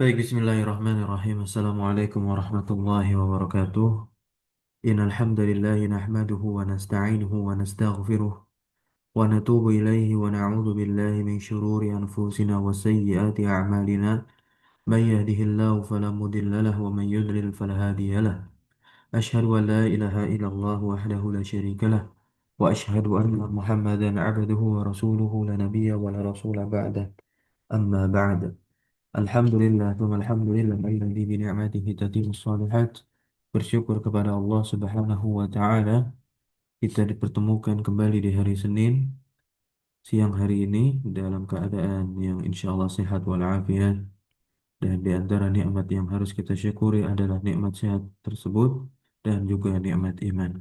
Baik, bismillahirrahmanirrahim. Assalamualaikum warahmatullahi wabarakatuh. Innal hamdalillah nahmaduhu wa nasta'inuhu wa nastaghfiruh wa natubu ilaihi wa na'udzu billahi min shururi anfusina wa sayyiati a'malina. Man yahdihillahu fala mudilla lahu wa man yudlil fala hadiya lahu. Asyhadu an la ilaha illallah wahdahu la syarika lah wa asyhadu anna Muhammadan 'abduhu wa rasuluhu la nabiyya wa la rasula ba'da. Amma ba'd. Alhamdulillah, thumma alhamdulillah, alladzi bi ni'matihi tatimmus shalihat. Bersyukur kepada Allah Subhanahu wa taala kita dipertemukan kembali di hari Senin siang hari ini dalam keadaan yang insya Allah sehat walafiat, dan di antara nikmat yang harus kita syukuri adalah nikmat sehat tersebut dan juga nikmat iman.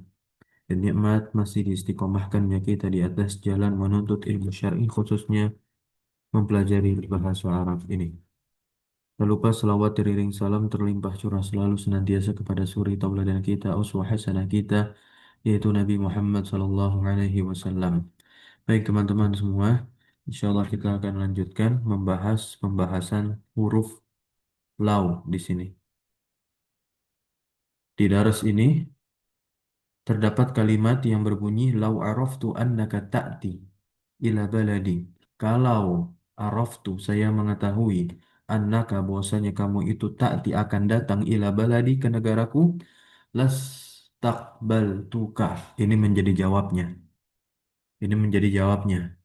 Dan nikmat masih diistiqomahkannya kita di atas jalan menuntut ilmu syar'i, khususnya mempelajari bahasa Arab ini. Tak lupa selawat teriring salam terlimpah curah selalu senantiasa kepada suri tauladan kita, uswah hasanah kita, yaitu Nabi Muhammad Sallallahu Alaihi Wasallam. Baik teman-teman semua, insya Allah kita akan lanjutkan membahas pembahasan huruf lau di sini. Di daras ini terdapat kalimat yang berbunyi lau araftu annaka ta'ti ila baladi. Kalau araftu, saya mengetahui, annaka, bahwasanya kamu itu ta'ti, akan datang, ila baladi, ke negaraku, las tuka. Ini menjadi jawabnya. Ini menjadi jawabnya,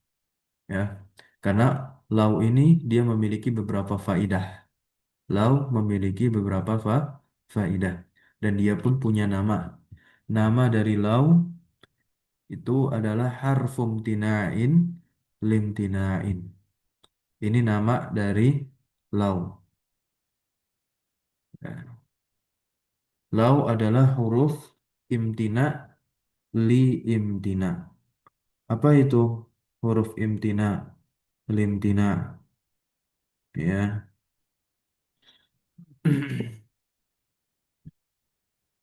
ya. Karena lau ini dia memiliki beberapa faidah. Lau memiliki beberapa faidah, dan dia pun punya nama. Nama dari lau itu adalah harfum tina'in limtina'in. Ini nama dari lau. Ya. Lau adalah huruf imtina li imtina. Apa itu huruf imtina limtina? Ya.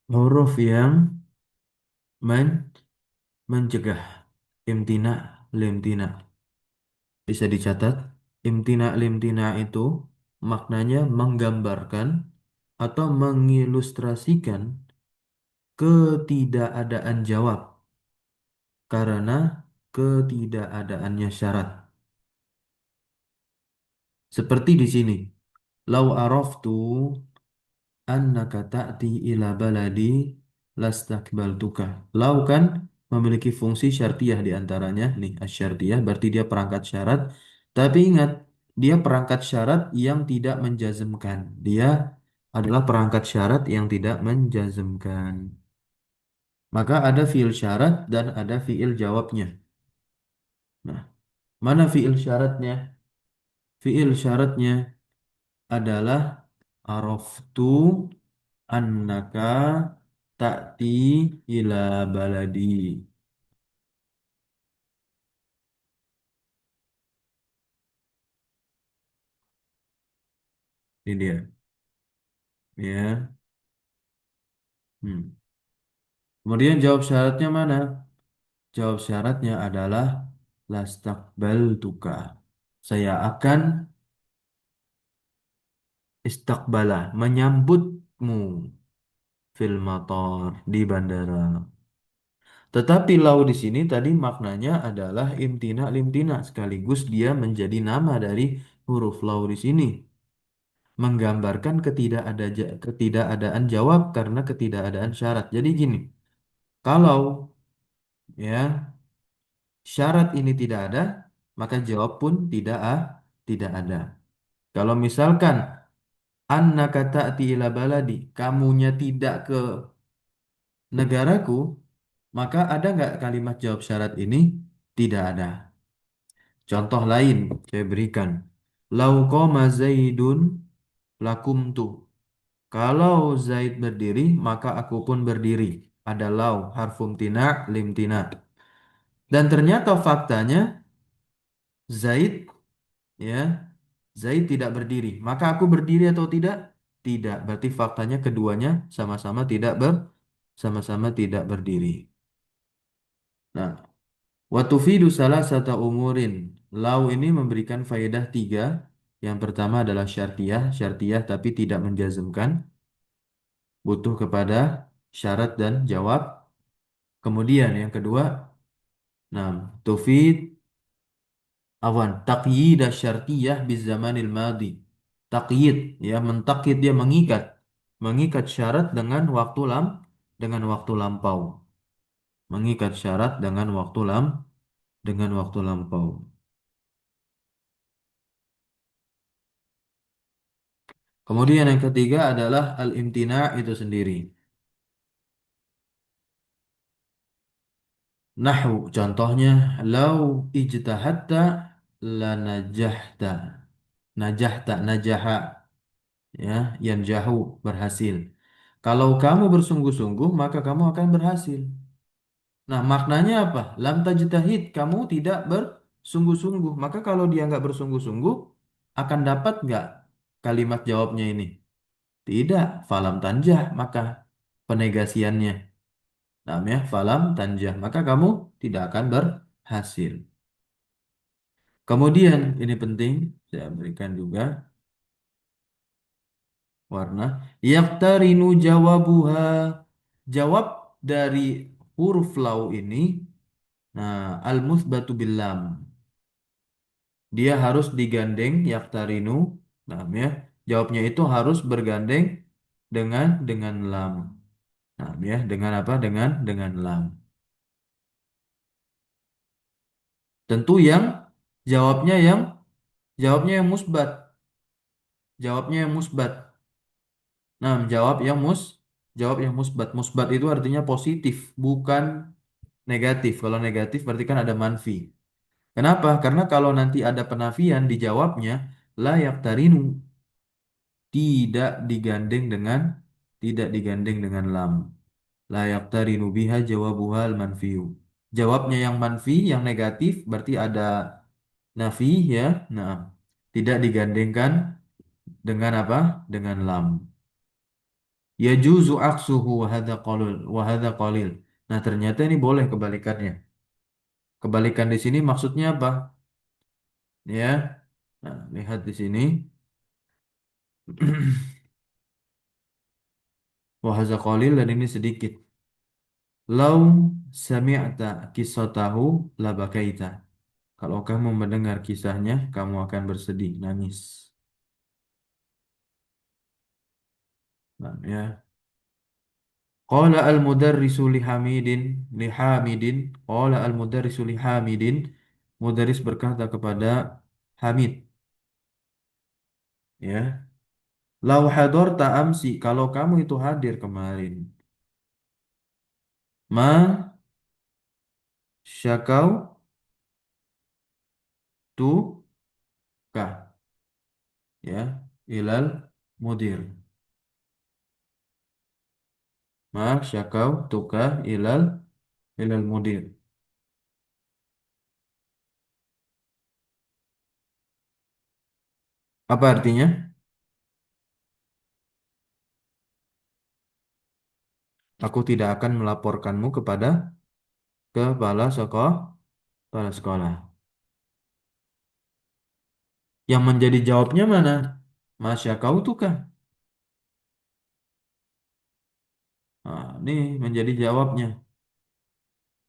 Huruf yang men mencegah. Imtina limtina. Bisa dicatat. Imtina limtina itu maknanya menggambarkan atau mengilustrasikan ketidakadaan jawab karena ketidakadaannya syarat. Seperti di sini. Lau araftu annaka ta'ti ila baladi lastakbaltuka. Lau kan memiliki fungsi syartiyah di antaranya. Nih, asyartiyah berarti dia perangkat syarat. Tapi ingat, dia perangkat syarat yang tidak menjazmkan. Dia adalah perangkat syarat yang tidak menjazmkan. Maka ada fiil syarat dan ada fiil jawabnya. Nah, mana fiil syaratnya? Fiil syaratnya adalah araftu annaka ta'ti ila baladi. Ini dia. Ya. Hmm. Kemudian jawab syaratnya mana? Jawab syaratnya adalah lastakbaltuka. Saya akan istakbala, menyambutmu fil matar, di bandara. Tetapi lau di sini tadi maknanya adalah imtina limtina, sekaligus dia menjadi nama dari huruf lau di sini, menggambarkan ketidakadaan jawab karena ketidakadaan syarat. Jadi gini, kalau ya syarat ini tidak ada, maka jawab pun tidak ada. Kalau misalkan annaka ta'ti ila baladi, kamunya tidak ke negaraku, maka ada nggak kalimat jawab syarat ini? Tidak ada. Contoh lain saya berikan. Lau qama Zaidun lakumtu. Kalau Zaid berdiri, maka aku pun berdiri. Ada lau, harfum tina, lim tina. Dan ternyata faktanya Zaid, ya, Zaid tidak berdiri. Maka aku berdiri atau tidak? Tidak. Berarti faktanya keduanya sama-sama tidak berdiri. Nah, wa tufidu salasata umurin. Lau ini memberikan faedah tiga. Yang pertama adalah syartiyah, syartiyah tapi tidak menjazmkan, butuh kepada syarat dan jawab. Kemudian yang kedua, nah, tufid awan taqyid syartiyah biz zamanil madi. Taqyid ya, mentakyid dia mengikat, mengikat syarat dengan waktu lampau. Mengikat syarat dengan waktu lampau. Kemudian yang ketiga adalah al-imtina' itu sendiri. Nahwu contohnya lau ijtahadta lanajahta. Najahta, najaha ya, yanjahu berhasil. Kalau kamu bersungguh-sungguh maka kamu akan berhasil. Nah, maknanya apa? Lam tajtahid, kamu tidak bersungguh-sungguh. Maka kalau dia nggak bersungguh-sungguh akan dapat nggak kalimat jawabnya ini? Tidak, falam tanjah, maka penegasiannya. Namanya falam tanjah, maka kamu tidak akan berhasil. Kemudian ini penting, saya berikan juga warna. Yaktarinu jawabuha. Jawab dari huruf lau ini, nah, al-mutsbatu bil lam. Dia harus digandeng yaktarinu, namanya. Jawabnya itu harus bergandeng dengan lam. Nah, ya, dengan apa? Dengan lam. Tentu jawabnya yang musbat, jawabnya yang musbat. Nah, jawab yang musbat. Musbat itu artinya positif, bukan negatif. Kalau negatif berarti kan ada manfi. Kenapa? Karena kalau nanti ada penafian dijawabnya layak tarinu, tidak digandeng dengan tidak digandeng dengan lam. Layak tarinu biha jawabuha al manfiu. Jawabnya yang manfi, yang negatif berarti ada nafi ya. Nah, tidak digandengkan dengan apa? Dengan lam. Yajuzu aksuhu wa hadza qalil. Nah, ternyata ini boleh kebalikannya. Kebalikan di sini maksudnya apa? Ya. Nah, lihat di sini. Wa hadza qalil dan ini sedikit. Lau sami'ta kisatahu labakaita. Kalau kamu mendengar kisahnya, kamu akan bersedih, nangis. Nah, ya. Qala al-mudarrisu li Hamidin li Hamidin. Qala al-mudarrisu li Hamidin. Mudarris berkata kepada Hamid, ya. Lau hadorta amsi, kalau kamu itu hadir kemarin. Ma syakau tu kah, ya, ilal mudir. Ma syakau tuka ilal mudir. Apa artinya? Aku tidak akan melaporkanmu kepada kepala sekolah. Yang menjadi jawabnya mana? Masya kau tukah. Nah, ini menjadi jawabnya.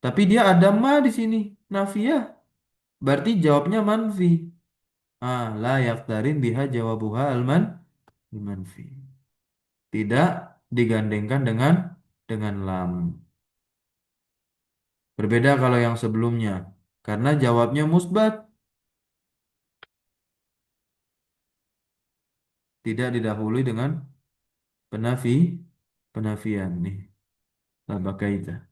Tapi dia ada ma di sini. Nafiyah. Berarti jawabnya manfi. La yaktarin biha jawabuha manfi. Tidak digandengkan dengan lam. Berbeda kalau yang sebelumnya. Karena jawabnya musbat. Tidak didahului dengan penafi. Penafian nih. La bakaita.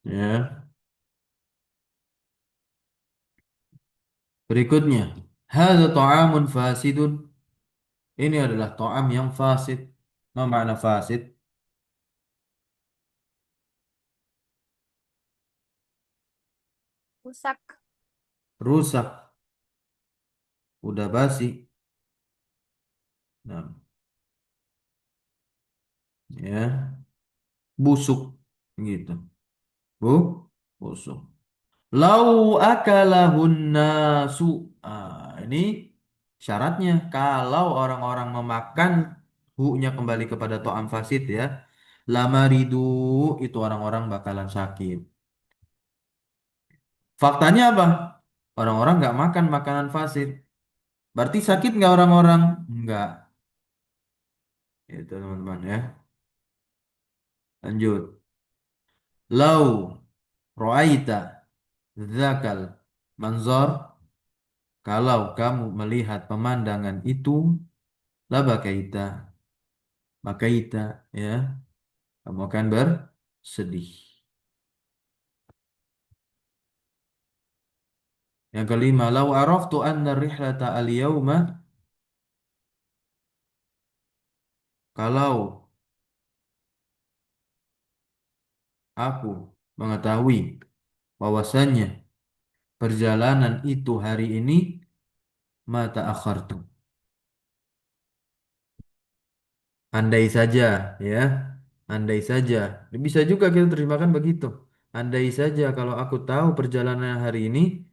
Ya. Berikutnya. Hadza ta'amun fasidun. Ini adalah ta'am yang fasid. Apa makna fasid? Rusak. Rusak. udah basi. Nah, ya, busuk gitu. Bu, busuk. Lau akalahun nasu. Ini syaratnya kalau orang-orang memakan hu-nya kembali kepada to'am fasid ya. Lamaridu itu orang-orang bakalan sakit. Faktanya apa? Orang-orang nggak makan makanan fasid. Berarti sakit nggak orang-orang? Nggak. Itu teman-teman ya. Lanjut. Lau ro'aita zakal manzor. Kalau kamu melihat pemandangan itu, labakaita, makaita, ya, kamu akan bersedih. Yang kelima, lau araftu anna rihlata al-yawma, kalau aku mengetahui bahwasannya perjalanan itu hari ini, mata akhartu. Andai saja, ya, andai saja. Bisa juga kita terjemahkan begitu. Andai saja kalau aku tahu perjalanan hari ini,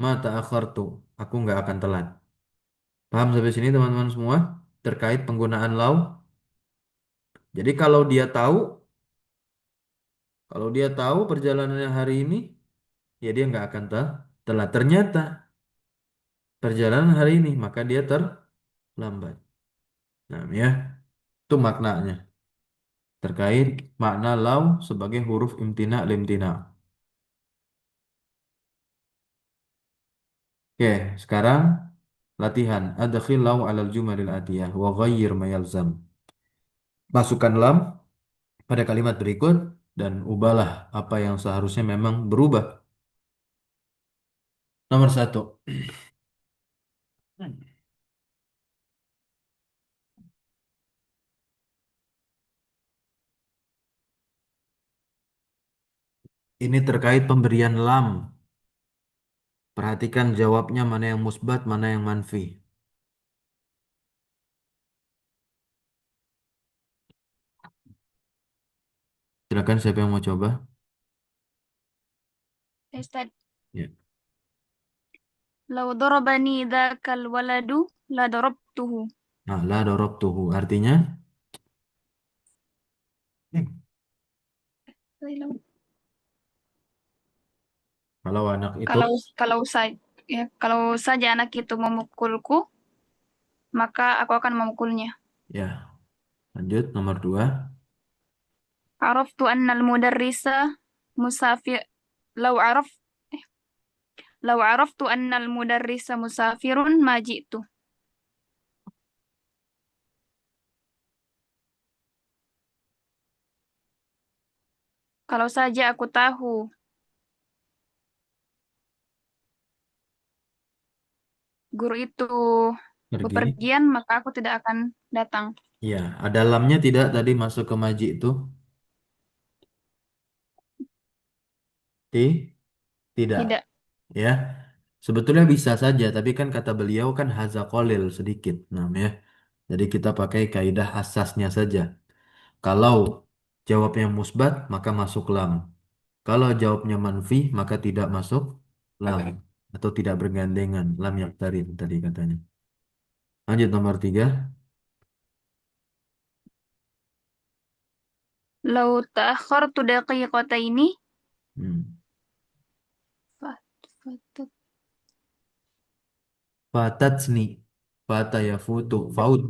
mata akhartu, aku nggak akan telat. Paham sampai sini teman-teman semua? Terkait penggunaan law. Jadi kalau dia tahu perjalanannya hari ini, ya dia nggak akan telat. Ternyata perjalanan hari ini, maka dia terlambat. Nah, ya, itu maknanya. Terkait makna law sebagai huruf imtina limtina. Oke, sekarang latihan. Adkhil law alal jumalil atiyah wa ghayyir ma yalzam. Masukkan lam pada kalimat berikut dan ubahlah apa yang seharusnya memang berubah. Nomor satu. Ini terkait pemberian lam. Perhatikan jawabnya mana yang musbat, mana yang manfi. Silakan siapa yang mau coba? Ustaz, Ya. lau darabani dzakal waladu la darabtuhu. Nah, la darabtuhu artinya kalau anak itu Kalau kalau saya kalau saja anak itu memukulku, maka aku akan memukulnya. ya. Lanjut nomor dua. Araftu annal mudarrisa musafir lau araf lau araftu annal mudarrisa musafirun ma ji'tu. Kalau saja aku tahu guru itu Pergi. bepergian, maka aku tidak akan datang. Ya, ada lamnya tidak tadi masuk ke maji itu? Ti? Tidak. Tidak. Ya. Sebetulnya bisa saja, tapi kan kata beliau kan haza qalil sedikit. Nah, ya. Jadi kita pakai kaidah asasnya saja. Kalau jawabnya musbat, maka masuk lam. Kalau jawabnya manfi, maka tidak masuk lam atau tidak bergandengan lam yang tadi katanya. Lanjut nomor tiga. Lau ta'akhartu daqiqataini Hmm. fa- fa- Fatatsni, fata yafutu, faut,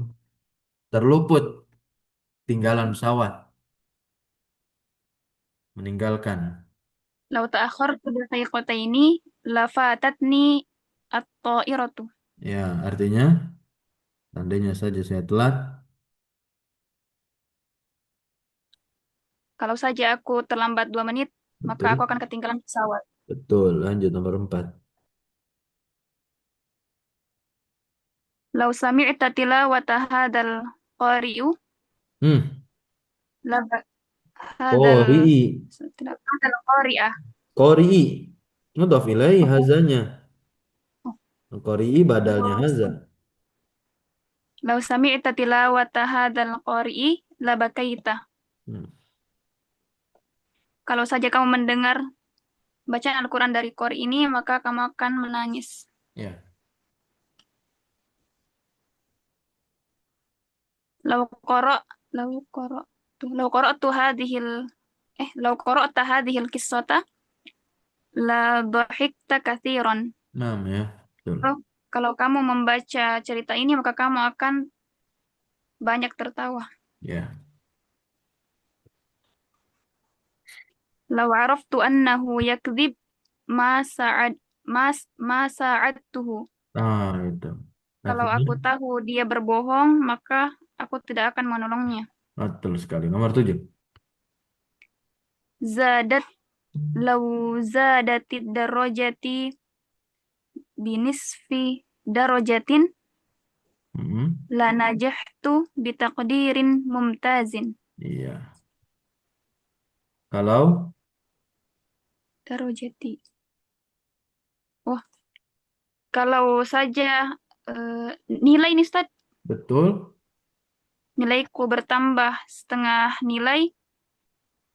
terluput, tinggalan pesawat, meninggalkan. Lau ta'akhartu daqiqataini la fatatni at-ta'iratu. Ya, artinya, seandainya saja saya telat, Kalau saja aku terlambat 2 menit, maka aku betul, akan ketinggalan pesawat. betul. Lanjut nomor empat. Lau sami'ta tilawata hadal qari'u Hmm, la hadal Qori'i, hadal qari'ah. Qori'i, mudhaf ilaih hazanya. Qori'i badalnya Lau, haza. lau sami'ta tilawata hadzal qari'i la bakaita. Hmm. Kalau saja kamu mendengar bacaan Al-Quran dari qari ini, maka kamu akan menangis. Ya. Lau qara, lau qara, lau qara'tu hadhil, lau qara'ta hadhil qissata la dhahikta katsiran. Enam ya. Betul. Oh, kalau kamu membaca cerita ini, maka kamu akan banyak tertawa. Ya. Lau araftu annahu yakdzib ma sa'ad ma sa'adtuhu. Ah, itu. Kalau Artinya, aku tahu dia berbohong, maka aku tidak akan menolongnya. betul sekali. Nomor 7. Zadat lau zadatid darajati binisfi darajatin Hmm. la najahtu bitaqdirin mumtazin. Iya. Kalau Darajati. Wah, kalau saja nilai ini Ustaz, betul, nilaiku bertambah setengah nilai,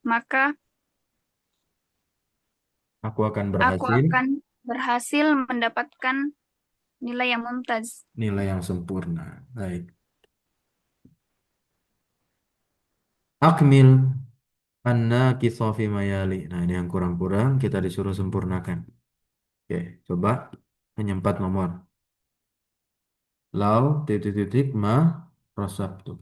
maka aku akan aku berhasil akan berhasil mendapatkan nilai yang mumtaz. nilai yang sempurna. Baik. Akmil an-naqisa fi mayali. Nah, ini yang kurang-kurang kita disuruh sempurnakan. Oke, coba hanya 4 nomor. Lau titik-titik ma rosabtu.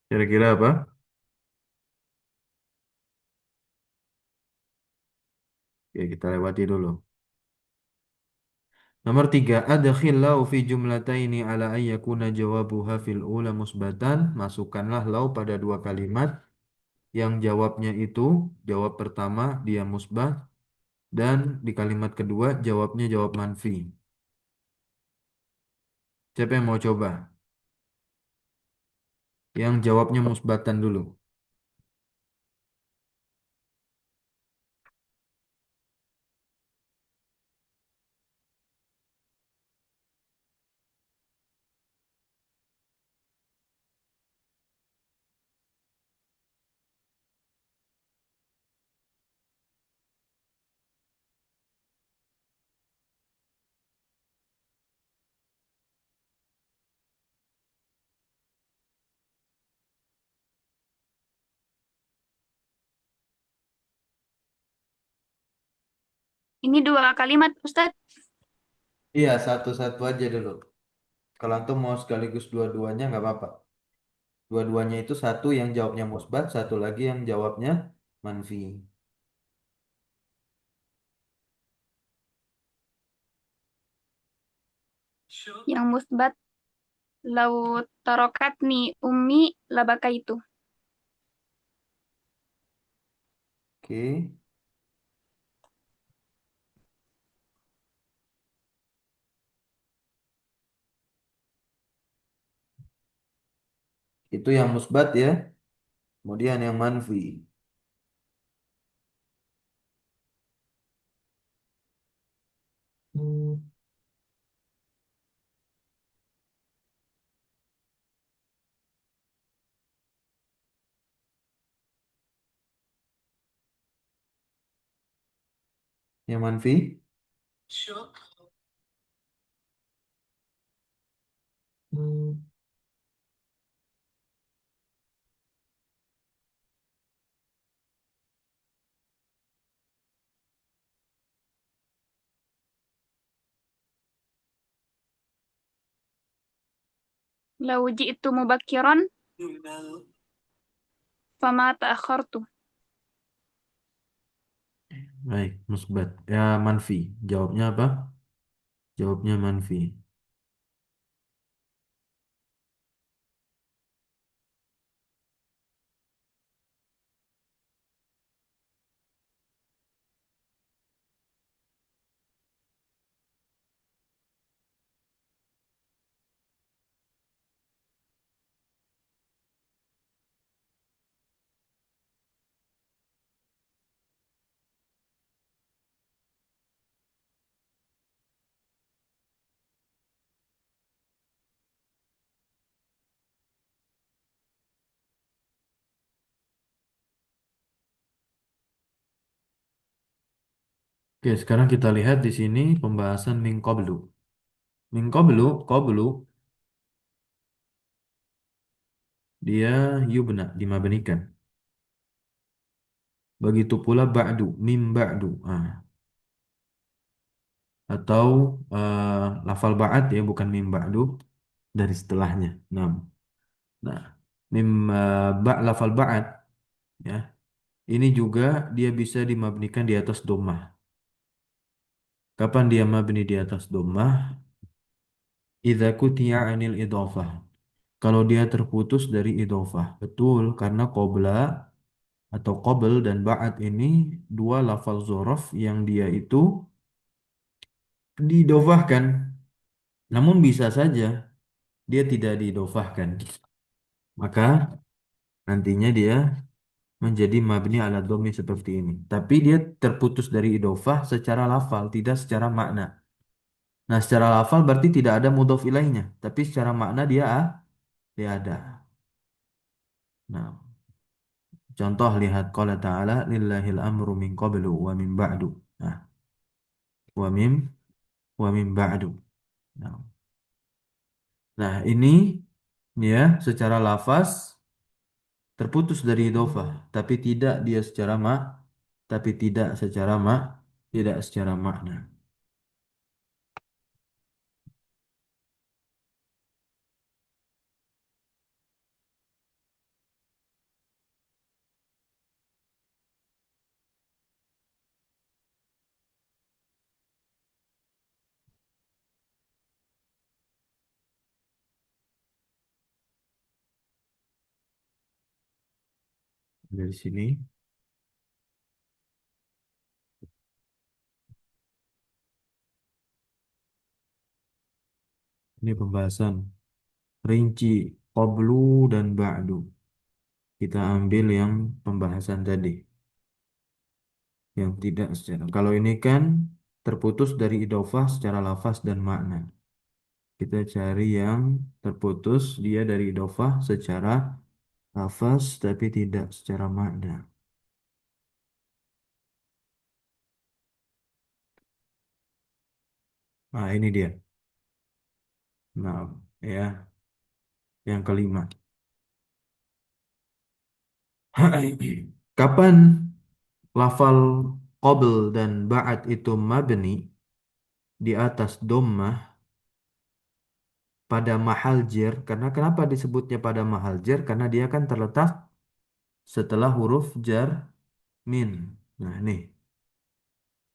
Kira-kira apa? Oke, kita lewati dulu. Nomor 3, adkhil lau fi jumlataini ala an yakuna jawabuha fil ula musbatan. Masukkanlah lau pada dua kalimat yang jawabnya itu, jawab pertama dia musbat dan di kalimat kedua jawabnya jawab manfi. Siapa yang mau coba? Yang jawabnya musbatan dulu. Ini dua kalimat, Ustadz. Iya, satu-satu aja dulu. Kalau antum mau sekaligus dua-duanya nggak apa-apa. Dua-duanya itu satu yang jawabnya musbat, satu lagi yang jawabnya manfi. Yang musbat, lau tarokatni ummi labakaitu. Oke, itu yang musbat ya. Kemudian yang manfi. Yang manfi. Lau ji'tu mubakiran, fama ta'akhartu. Baik, musbat. Ya, manfi. Jawabnya apa? Jawabnya manfi. Oke, sekarang kita lihat di sini pembahasan min qablu. Min qablu dia yubna, dimabnikan. Begitu pula ba'du, mim ba'du. Atau lafal ba'at ya, bukan mim ba'du, dari setelahnya. Nah, mim lafal ba'at ya. Ini juga dia bisa dimabnikan di atas dhammah. Kapan dia mabni di atas dhammah? Idza kutiya 'anil idhofah. Kalau dia terputus dari idhofah. Betul, karena qabla atau qabl dan ba'at ini dua lafal zorof yang dia itu diidhofahkan. Namun bisa saja dia tidak diidhofahkan. Maka nantinya dia menjadi mabni ala dhammi seperti ini. Tapi dia terputus dari idhofah secara lafal, tidak secara makna. Nah, secara lafal berarti tidak ada mudhof ilaihnya, tapi secara makna dia ada. Nah, contoh lihat qala ta'ala lillahil amru min qablu wa min ba'du. Nah, wa min ba'du. Nah, ini ya secara lafaz terputus dari idhofah, tapi tidak dia secara tapi tidak secara makna. Dari sini ini pembahasan rinci qablu dan ba'du. Kita ambil yang pembahasan tadi, yang tidak secara. Kalau ini kan terputus dari idhofah secara lafaz dan makna. Kita cari yang terputus dia dari idhofah secara lafaz tapi tidak secara makna. Nah, ini dia. Nah, ya, yang kelima. Kapan lafal qabl dan ba'at itu mabni di atas dhammah pada mahal jer? Karena kenapa disebutnya pada mahal jer? Karena dia kan terletak setelah huruf jar min. Nah, nih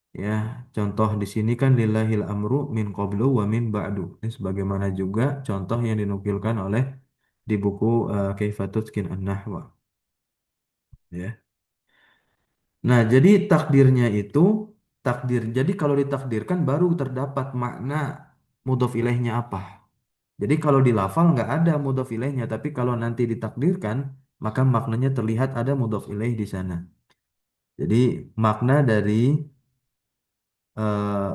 ya, contoh di sini kan lillahil amru min qablu wa min ba'du. Ini sebagaimana juga contoh yang dinukilkan oleh di buku Kaifatus Kin An-Nahwa ya. Nah, jadi takdirnya itu takdir. Jadi kalau ditakdirkan baru terdapat makna mudhof ilaihnya apa. Jadi kalau di lafal nggak ada mudhof ilaihnya, tapi kalau nanti ditakdirkan maka maknanya terlihat ada mudhof ilaih di sana. Jadi makna dari eh,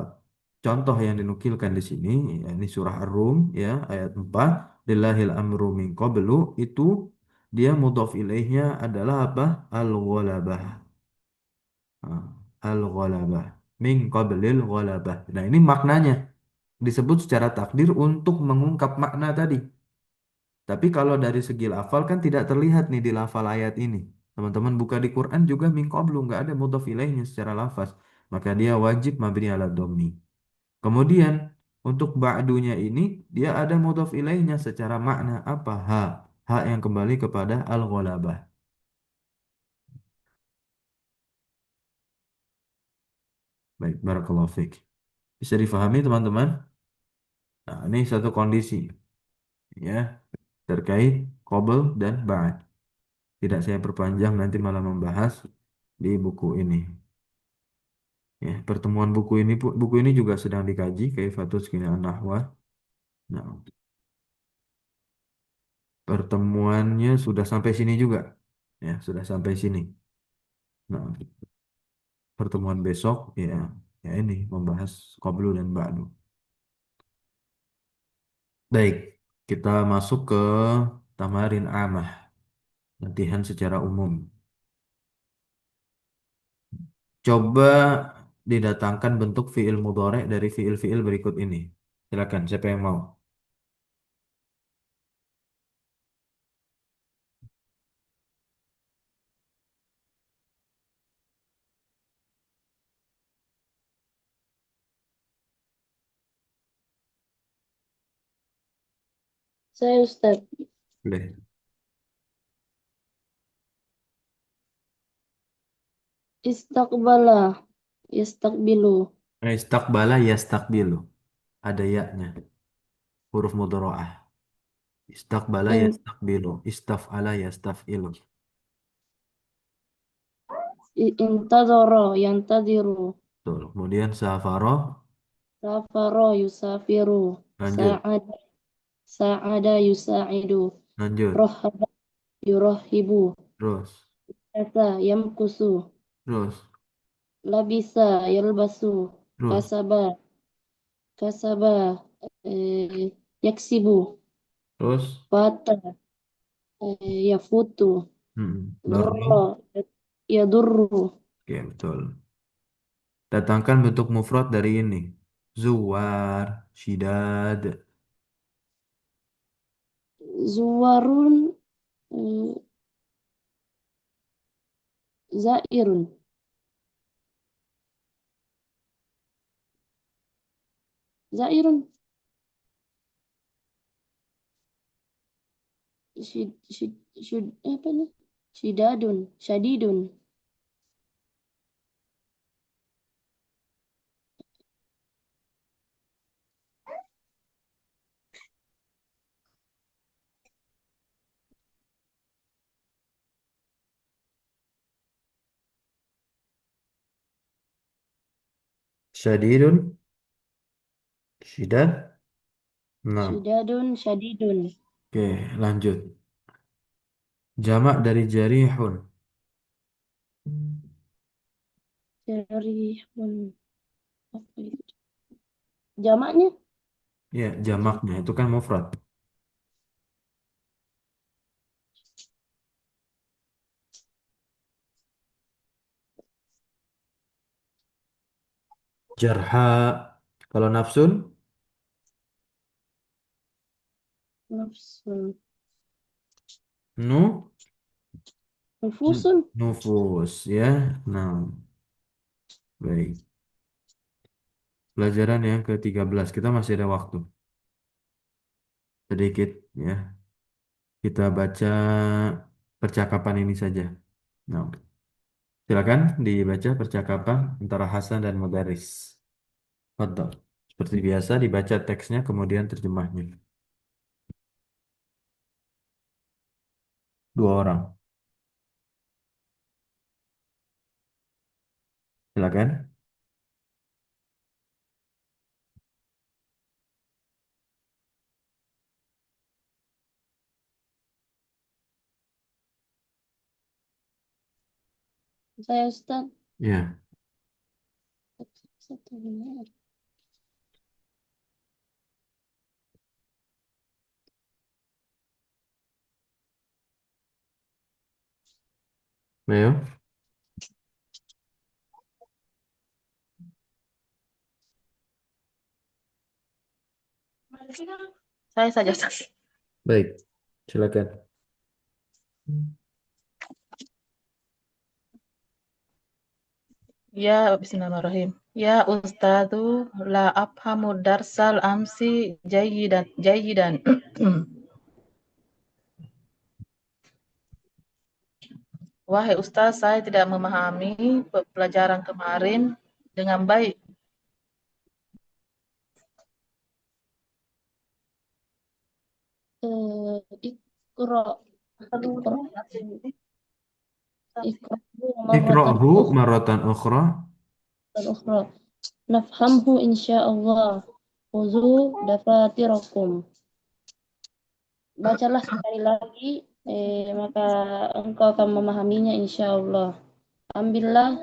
contoh yang dinukilkan di sini, ya, ini surah Ar-Rum ya ayat 4, lillahil amru min qablu itu dia mudhof ilaihnya adalah apa? Al-ghalabah. Ah, Al-ghalabah. Min qablil ghalabah. Nah, ini maknanya disebut secara takdir untuk mengungkap makna tadi. Tapi kalau dari segi lafal kan tidak terlihat nih di lafal ayat ini. Teman-teman buka di Quran juga min qablu nggak ada mudhof ilaihnya secara lafaz. Maka dia wajib mabni ala dhammi. Kemudian untuk ba'dunya ini dia ada mudhof ilaihnya secara makna apa? Ha yang kembali kepada al-ghalabah. Baik, barakallahu fiik. Bisa difahami teman-teman? Nah, ini satu kondisi ya terkait qabl dan ba'd. Tidak saya perpanjang nanti malah membahas di buku ini. Ya, pertemuan buku ini juga sedang dikaji Kaifatus Qina Nahwa. Nah, pertemuannya sudah sampai sini juga. Ya, sudah sampai sini. Nah, pertemuan besok ya ini membahas qablu dan ba'du. Baik, kita masuk ke tamarin amah, latihan secara umum. Coba didatangkan bentuk fiil mudhari dari fiil-fiil berikut ini. Silakan, siapa yang mau? Saya Ustaz. Boleh. Istaqbala. Yastaqbilu. Istaqbala yastaqbilu. Ada ya-nya. Huruf mudhari'ah. Istaqbala In, yastaqbilu. Istaf'ala yastaf'ilu. intadhara. Yantadhiru. Betul. Kemudian safaro. Safara. Yusafiru. Lanjut. Sa'ada. Sa'ada. Yusa'idu. Lanjut. Rohaba. Yurohibu. Terus. Kasa. Yamkusu. Terus. Labisa. Yalbasu. Terus. Kasaba. Kasaba. eh, Yaksibu. Terus. Fata. Yafutu. Durra. Dorong. Yadurru. Oke, betul. Datangkan bentuk mufrad dari ini. Zuwar, shidad. Zuwarun. eh, Zairun. Zairun. Shid, shid, shid, apa nih? Shidadun. Shadidun. Syadidun, shidad. Nah, Shidadun. Shadidun. oke, lanjut. Jamak dari jarihun. Jarihun. Apa itu? Jamaknya? Ya, jamaknya itu kan mufrad. Jarha. Kalau nafsun, Nafsun. nu, Nufusun. nufus ya. Nah, baik. Pelajaran yang ke-13. Kita masih ada waktu. Sedikit ya. Kita baca percakapan ini saja. Nah, silakan dibaca percakapan antara Hasan dan Mudaris. Betul. Seperti biasa dibaca teksnya kemudian terjemahnya. Dua orang. Silakan. Saya Ustaz. Ya, Satu benar. ayo. Saya saja Ustaz. Baik. Silakan. Ya, Bismillahirrahmanirrahim. Ya Ustadu, la afhamu darsal amsi jayidan jayidan. Wahai Ustaz, saya tidak memahami pelajaran kemarin dengan baik. Ikra. Ikra. Ikra. Marratan Iqra'hu maratan ukhra. ukhra. Nafhamhu insyaallah. Khuzu dafatirakum. Bacalah sekali lagi, maka engkau akan memahaminya insya Allah. Ambillah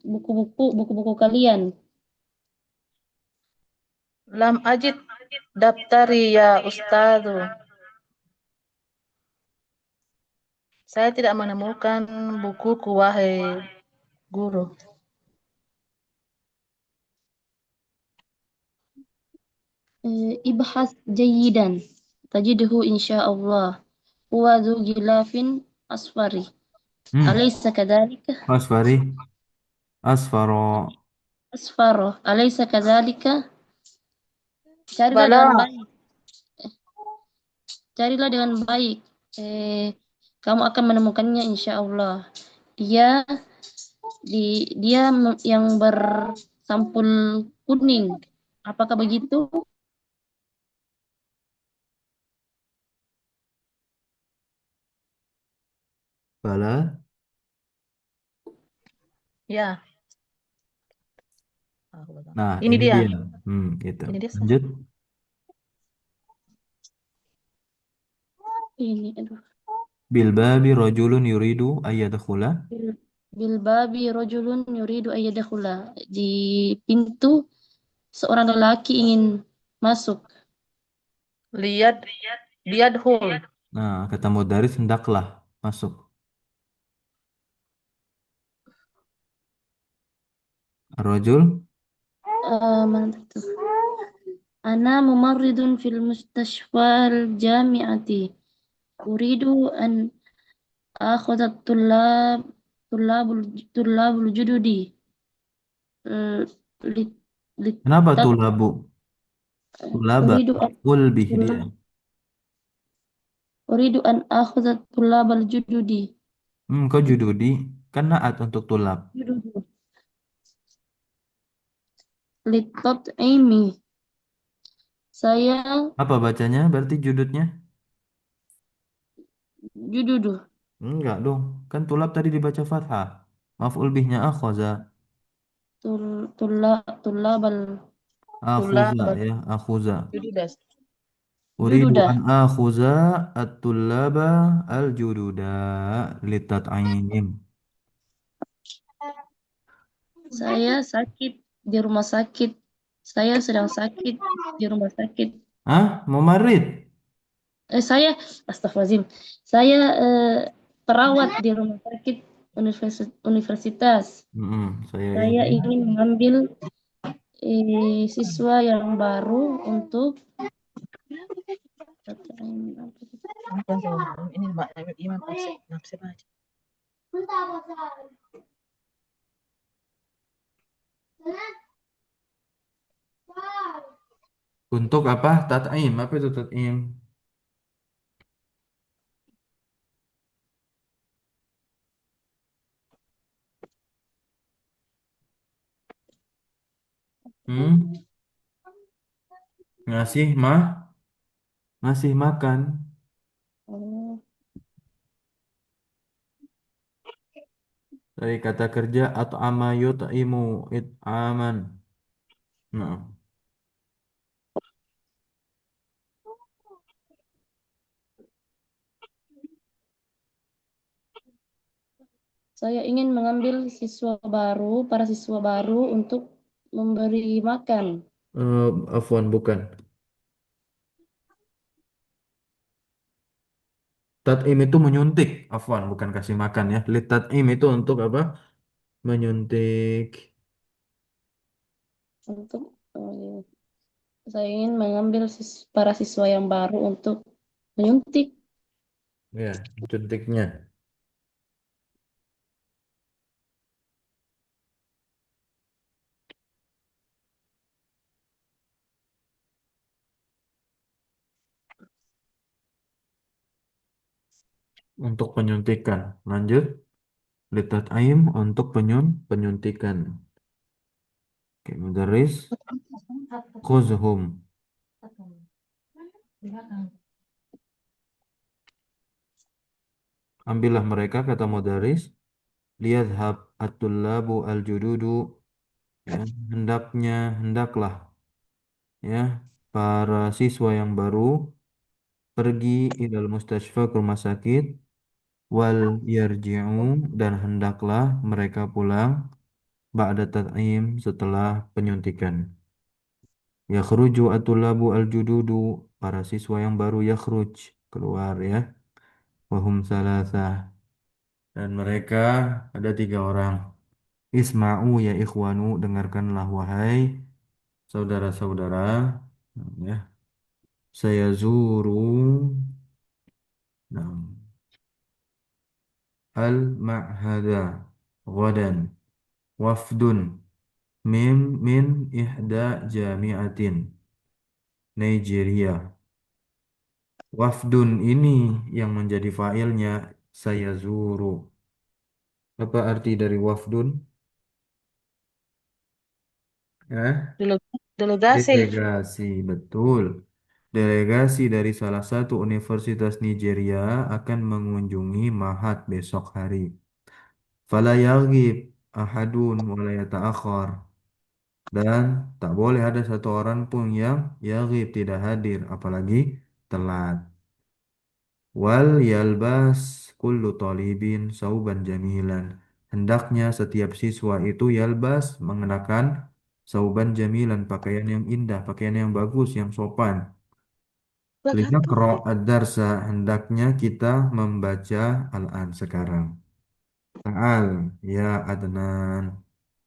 buku-buku kalian. Lam ajid daftari ya Ustadu. Saya tidak menemukan bukuku, wahai guru. ابحث جيدا تجده إن شاء الله. هو ذو غلاف أصفر، Hmm, أليس كذلك؟ Asfari, Asfaro. أصفر، أليس كذلك؟ Carilah dengan Bala. baik, carilah dengan baik. Eh, Kamu akan menemukannya insya Allah. Dia yang bersampul kuning. Apakah begitu? Bala. Ya. Aku bilang. Nah, Ini ini dia. dia. Gitu. Ini dia. Lanjut. Ini, aduh. Bilbabi rajulun yuridu ayyadkhula. Bilbabi rojulun yuridu ayyadkhula. Di pintu seorang lelaki ingin masuk. Lihat, lihat hole. Nah, kata Mudaris hendaklah masuk. Rajul. Mana itu? Ana mumarridun fil mustashfal jami'ati. Uridu an akhudha tullabul tullabul jududi. Eh, li- Kenapa litat tuh labu? Tulaba. uridu an Ul bih dia. uridu an akhudha tullabal jududi. Kau jududi. Kan naat untuk tulab. Jududi. Litat ini. Saya Apa bacanya? Berarti judutnya? jududu. Enggak dong. Kan tulab tadi dibaca fathah. Maf'ul bihnya akhoza. Tullabal Tula Akhuza ya. Akhuza. berjudas. Uridu jududah. an akhuza at-tullaba al-jududa litat'ayim. Saya sakit di rumah sakit. Saya sedang sakit di rumah sakit. Ah, Mumarid. Saya, astagfirullahaladzim. Saya perawat di rumah sakit universitas. Saya Saya ingin ingin mengambil siswa yang baru untuk Ini Imam nafsi baca. untuk apa? Tat'im. Apa itu tat'im? Hmm? Ngasih ngasih makan. oh, Dari kata kerja at'ama yut'imu it'aman. Nah, saya ingin mengambil para siswa baru untuk memberi makan. afwan bukan. Tat'im itu menyuntik. Afwan bukan kasih makan ya. Litat'im itu untuk apa? Menyuntik. Untuk saya ingin mengambil para siswa yang baru untuk menyuntik. Ya, suntiknya. Untuk penyuntikan. Lanjut. Litat aim untuk penyuntikan. Oke, mudaris. Khuzhum. Ambillah mereka kata mudaris. Liyadhab at-tullabu al-jududu. Ya, hendaklah ya para siswa yang baru pergi ilal mustashfa ke rumah sakit wal yarji'u dan hendaklah mereka pulang ba'da tat'im setelah penyuntikan. Yakhruju at-tullabu al-jududu para siswa yang baru yakhruj keluar ya. Wahum salasah dan mereka ada 3 orang. Isma'u ya ikhwanu dengarkanlah wahai saudara-saudara Ya. Saya zuru. Nah, al-ma'hada. Ghadan. Wafdun. Min ihda jami'atin. Nigeria. Wafdun ini yang menjadi failnya saya zuru. Apa arti dari wafdun? Ya, Delegasi. delegasi, betul. Delegasi dari salah satu universitas Nigeria akan mengunjungi Mahat besok hari. Fala yaghib ahadun wa la yata'akhir. Dan tak boleh ada satu orang pun yang yaghib tidak hadir, apalagi telat. Wal yalbas kullu talibin sauban jamilan. Hendaknya setiap siswa itu yalbas mengenakan sauban jamilan, pakaian yang indah, pakaian yang bagus, yang sopan. Linaqra ad-darsa, hendaknya kita membaca Al-An sekarang. Ta'al ya Adnan.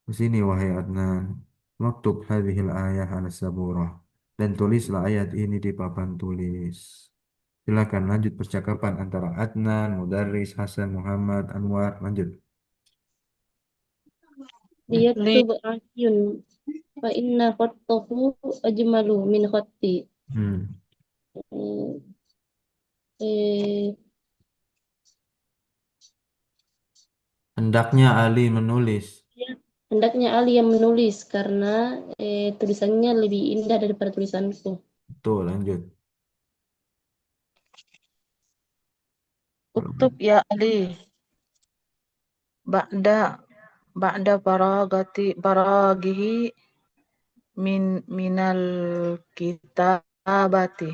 Di sini wahai Adnan. Maktub hadhil ayah ala saburah. Dan tulislah ayat ini di papan tulis. Silakan lanjut percakapan antara Adnan, Mudarris, Hasan, Muhammad, Anwar. Lanjut. Li liyaktub ahyun fa inna khattahu ajmalu min khatti. Hmm. Eh, eh, Hendaknya Ali menulis. Hendaknya Ali yang menulis karena tulisannya lebih indah daripada tulisanku. Tuh, lanjut. uktub ya Ali. Ba'da ba'da paragihi minal kitabati.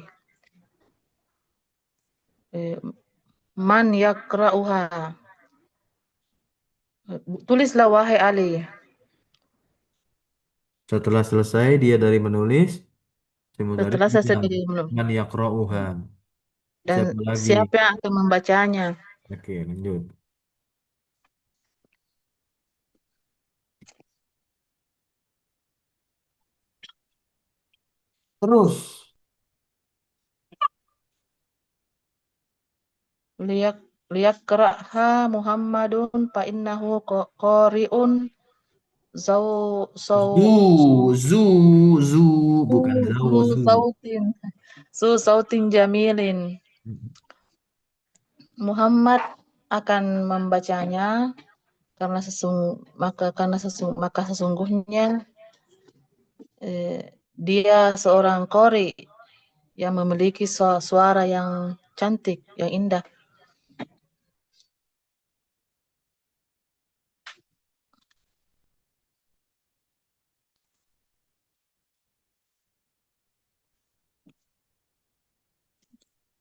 Eh, Man yakra'uha. Tulislah wahai Ali. Setelah selesai dia dari menulis, si Mudarris Setelah selesai bilang, belum. man yaqra'uha. Dan Siapa lagi? siapa yang akan membacanya? Oke, lanjut. Terus. Liyak Liyakra'ha Muhammadun fa innahu qari'un zau sau Zu, zu, zu, bukan zau, zu zu. sautin sautin jamilin. Muhammad akan membacanya karena sesungguhnya dia seorang qari yang memiliki suara yang cantik, yang indah.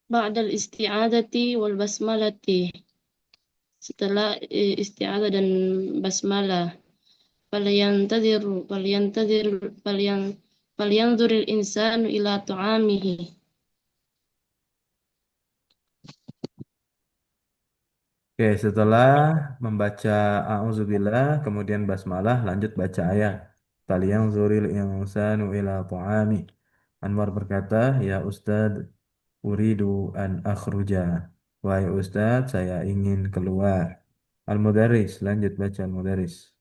Ba'dal isti'adati wal basmalati. Setelah isti'adah dan basmalah. Falyantadir falyantadir falyan falyanzuril insanu ila ta'amihi. Oke, setelah membaca A'udzubillah, kemudian basmalah, lanjut baca ayat. Falyanzuril insanu ila ta'ami. Anwar berkata, ya Ustad, uridu an akhruja. Wahai Ustad, saya ingin keluar. Al-Mudaris, lanjut baca Al-Mudaris.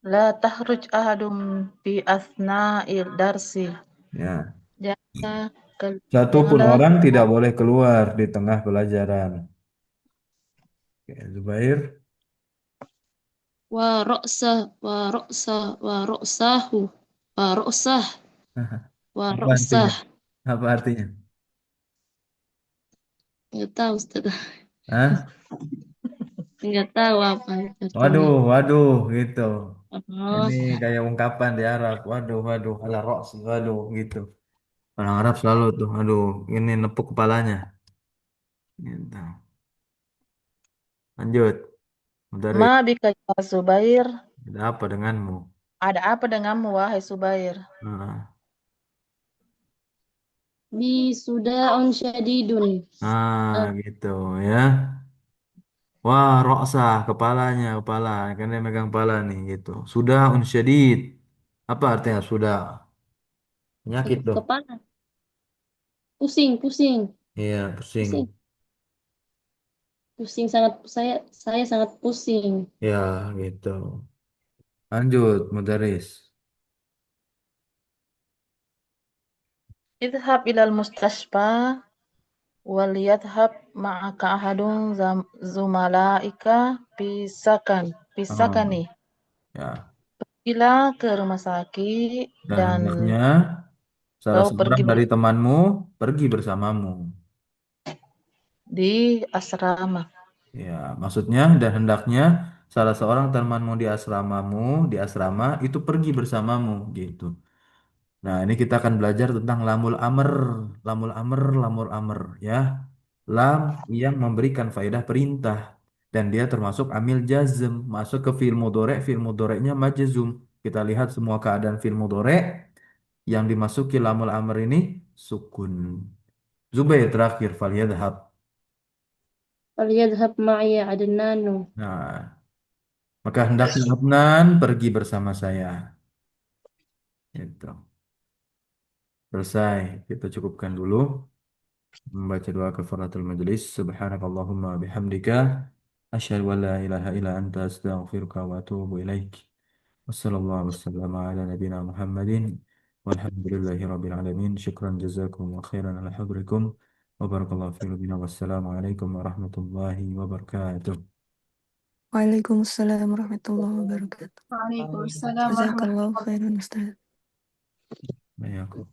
La tahruj ahadum fi asna'il darsi. Ya, Janganlah, satu pun janganlah orang tidak boleh keluar di tengah pelajaran. Oke, Zubair. Wa ra'sahu wa ra'sah wa Apa artinya? ra'sah. Apa artinya? Enggak tahu Ustaz. Hah? Enggak tahu apa Waduh, artinya. waduh, gitu. Oh, Ini kayak ungkapan di Arab. Waduh, waduh, ala roks, waduh, gitu. Orang Arab selalu tuh, aduh, ini nepuk kepalanya. Gitu. Lanjut. Dari ma bika ya Zubair. ada apa denganmu? Ada apa denganmu wahai Zubair? Nah, bi sudaun syadidun. nah, gitu ya. Wah, roksah, kepalanya, kepala. Kan dia megang kepala nih, gitu. Sudah unsyadid. Apa artinya sudah? Penyakit dong. Kepala. Pusing, pusing, Iya, pusing. pusing, pusing sangat saya sangat pusing. Ya, gitu. Lanjut, Mudaris. Idhab ilal mustashfa waliyadhab ma'aka ahadun zumalaika Oh, pisakani. ya. Bila ke rumah sakit Dan dan hendaknya salah kau seorang pergi dari temanmu pergi bersamamu. di asrama. Ya, maksudnya dan hendaknya salah seorang temanmu di asrama itu pergi bersamamu gitu. Nah, ini kita akan belajar tentang lamul amr ya. Lam yang memberikan faedah perintah dan dia termasuk amil jazm, masuk ke fi'il mudhari'nya majzum. Kita lihat semua keadaan fi'il mudhari' yang dimasuki lamul amr ini sukun. Zubair terakhir falyadhhab. Faliyadhab ma'iya Adnanu. Nah, maka hendaknya Adnan pergi bersama saya. Gitu. Selesai. Kita cukupkan dulu membaca doa kafaratul majelis. Subhanakallahumma bihamdika asyhadu an la ilaha illa anta astaghfiruka wa atubu ilaik. Wassallallahu wasallam ala nabiyyina Muhammadin walhamdulillahi rabbil alamin. Syukran jazakum wa khairan ala habrikum wa barakallahu fi rabbina wassalamu alaikum warahmatullahi wabarakatuh. Waalaikumsalam warahmatullahi wabarakatuh. Waalaikumsalam Jazakallahu warahmatullahi khairan Ustaz. Baik, aku.